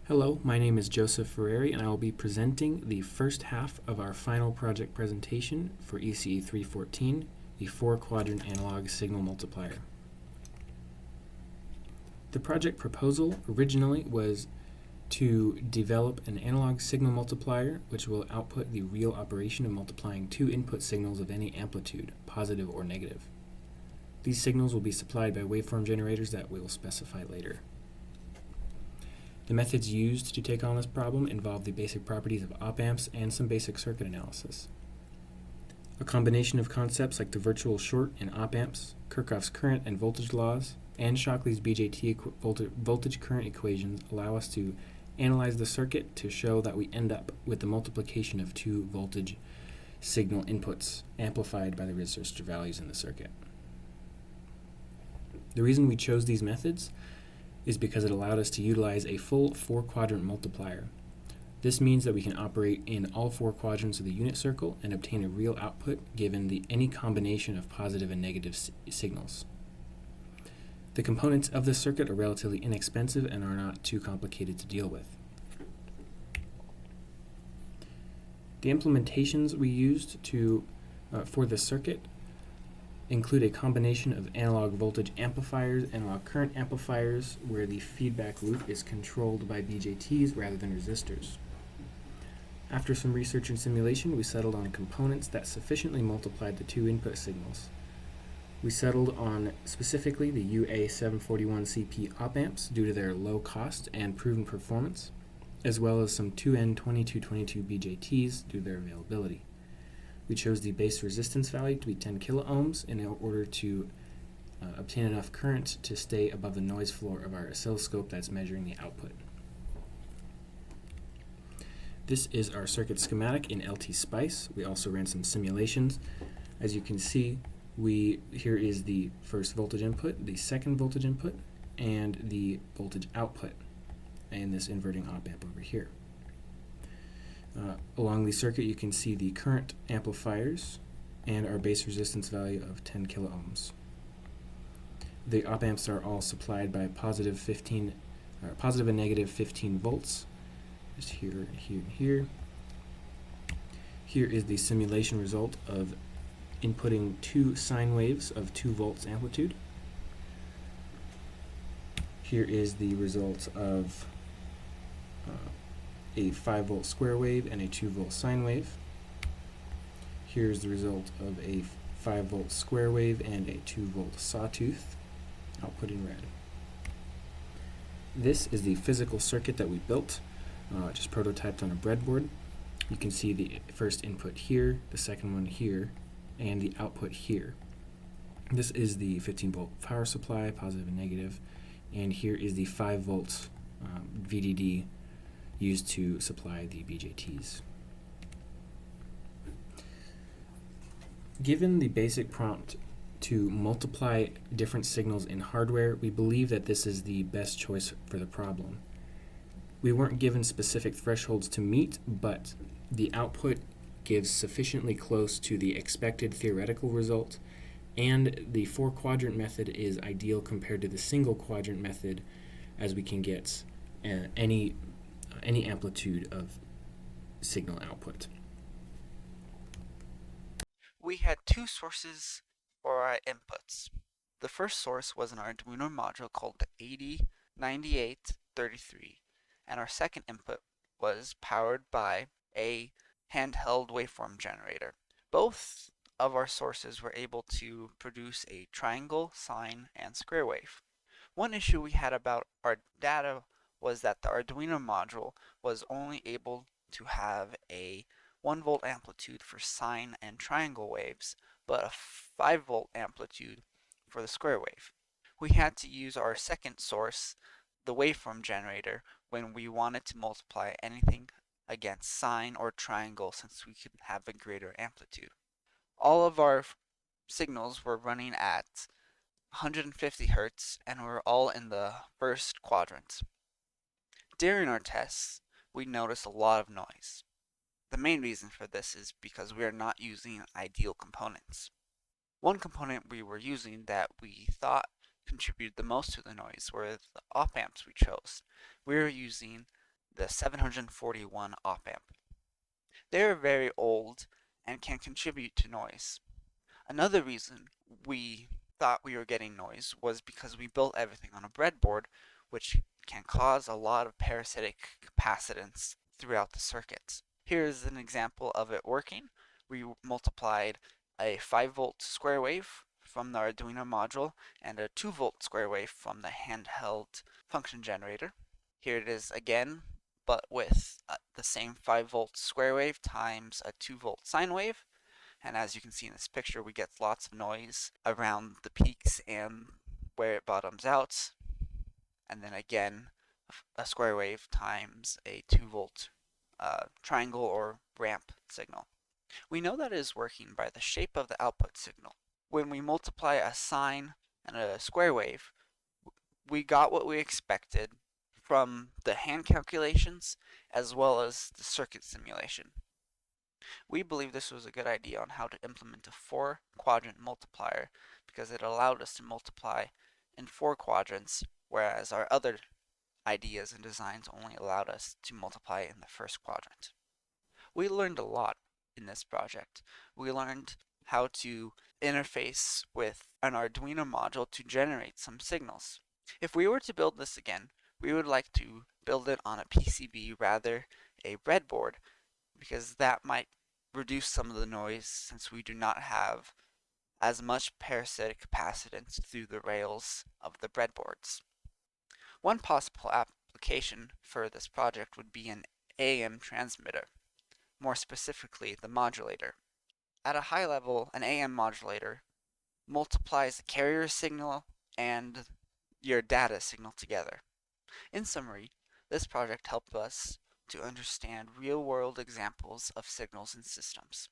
Hello, my name is Joseph Ferreri, and I will be presenting the first half of our final project presentation for ECE 314, the 4-quadrant analog signal multiplier. The project proposal originally was to develop an analog signal multiplier which will output the real operation of multiplying two input signals of any amplitude, positive or negative. These signals will be supplied by waveform generators that we will specify later. The methods used to take on this problem involve the basic properties of op-amps and some basic circuit analysis. A combination of concepts like the virtual short in op-amps, Kirchhoff's current and voltage laws, and Shockley's BJT voltage current equations allow us to analyze the circuit to show that we end up with the multiplication of two voltage signal inputs amplified by the resistor values in the circuit. The reason we chose these methods is because it allowed us to utilize a full 4-quadrant multiplier. This means that we can operate in all 4 quadrants of the unit circle and obtain a real output given any combination of positive and negative signals. The components of this circuit are relatively inexpensive and are not too complicated to deal with. The implementations we used for this circuit include a combination of analog voltage amplifiers, analog current amplifiers, where the feedback loop is controlled by BJTs rather than resistors. After some research and simulation, we settled on components that sufficiently multiplied the two input signals. We settled on specifically the UA741CP op-amps due to their low cost and proven performance, as well as some 2N2222 BJTs due to their availability. We chose the base resistance value to be 10 kiloohms in order to obtain enough current to stay above the noise floor of our oscilloscope that's measuring the output. This is our circuit schematic in LT-SPICE. We also ran some simulations. As you can see, here is the first voltage input, the second voltage input, and the voltage output in this inverting op-amp over here. Along the circuit, you can see the current amplifiers and our base resistance value of 10 kiloohms. The op-amps are all supplied by positive and negative 15 volts. Just here, here, and here. Here is the simulation result of inputting two sine waves of 2 volts amplitude. Here is the result of a 5-volt square wave and a 2-volt sine wave. Here's the result of a 5-volt square wave and a 2-volt sawtooth, output in red. This is the physical circuit that we built, just prototyped on a breadboard. You can see the first input here, the second one here, and the output here. This is the 15-volt power supply, positive and negative, and here is the 5-volt VDD used to supply the BJTs. Given the basic prompt to multiply different signals in hardware, we believe that this is the best choice for the problem. We weren't given specific thresholds to meet, but the output gives sufficiently close to the expected theoretical result, and the 4-quadrant method is ideal compared to the single-quadrant method, as we can get any amplitude of signal output. We had two sources for our inputs. The first source was an Arduino module called the 809833, and our second input was powered by a handheld waveform generator. Both of our sources were able to produce a triangle, sine, and square wave. One issue we had about our data was that the Arduino module was only able to have a 1-volt amplitude for sine and triangle waves, but a 5-volt amplitude for the square wave. We had to use our second source, the waveform generator, when we wanted to multiply anything against sine or triangle, since we could have a greater amplitude. All of our signals were running at 150 Hz and were all in the first quadrant. During our tests, we noticed a lot of noise. The main reason for this is because we are not using ideal components. One component we were using that we thought contributed the most to the noise were the op amps we chose. We were using the 741 op amp. They are very old and can contribute to noise. Another reason we thought we were getting noise was because we built everything on a breadboard, which can cause a lot of parasitic capacitance throughout the circuits. Here's an example of it working. We multiplied a 5-volt square wave from the Arduino module and a 2-volt square wave from the handheld function generator. Here it is again, but with the same 5-volt square wave times a 2-volt sine wave. And as you can see in this picture, we get lots of noise around the peaks and where it bottoms out. And then again, a square wave times a 2-volt triangle or ramp signal. We know that it is working by the shape of the output signal. When we multiply a sine and a square wave, we got what we expected from the hand calculations as well as the circuit simulation. We believe this was a good idea on how to implement a 4-quadrant multiplier because it allowed us to multiply in 4 quadrants, whereas our other ideas and designs only allowed us to multiply in the first quadrant. We learned a lot in this project. We learned how to interface with an Arduino module to generate some signals. If we were to build this again, we would like to build it on a PCB rather a breadboard because that might reduce some of the noise since we do not have as much parasitic capacitance through the rails of the breadboards. One possible application for this project would be an AM transmitter, more specifically the modulator. At a high level, an AM modulator multiplies the carrier signal and your data signal together. In summary, this project helped us to understand real-world examples of signals in systems.